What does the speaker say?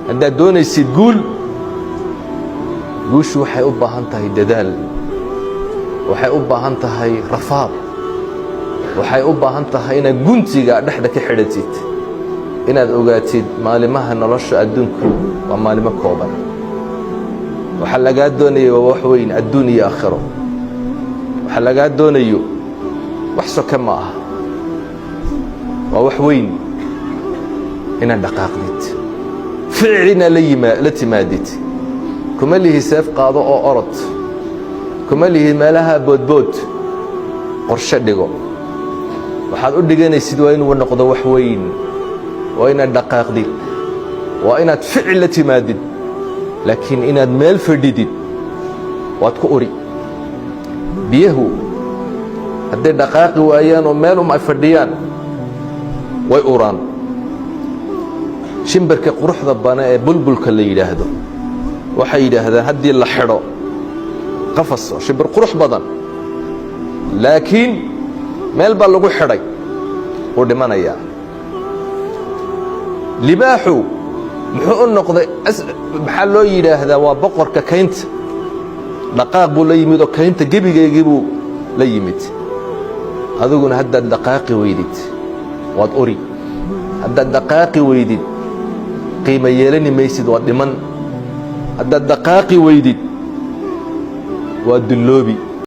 haddaad doonaysid guushu waxay u baahan tahay dadaal, waxay u baahan tahay rafaad, waxay u baahan tahay inaad guntiga dhexda ka xidhatid, inaad ogaatid maalimaha nolosha adduunku waa maalimo kooban. waxaa lagaa doonayo waa wax weyn adduun iyo aakhiro. waxaa lagaa doonayo wax soka ma aha, waa wax weyn inaad dhaqaaqdid, ficilina la timaadid. kuma lihi seef qaado oo orod, kuma lihi meelaha boodbood. qorshe dhigo, waxaad u dhiganaysid waa inuu noqdo wax weyn, waa inaad dhaqaaqdid, waa inaad ficil la timaadid. laakiin inaad meel fadhidid waad ku uri. biyahu hadday dhaqaaqi waayaan oo meel ay fadhiyaan way uraan. shimbirka quruxda bana ee bulbulka la yidhaahdo waxay yidhaahdaan haddii la xidho qafas oo shimbir qurux badan, laakiin meel baa lagu xidhay wuu dhimanayaa. libaaxu muxuu u noqday maxaa loo yidhaahdaa waa boqorka kaynta. dhaqaaq buu la yimid oo kaynta gebigeygii buu la yimid. adiguna haddaad dhaqaaqi weydid waad uri, haddaad dhaqaaqi weydid qiimo yeelani maysid, waad dhiman. haddaad dhaqaaqi weydid waad dulloobi.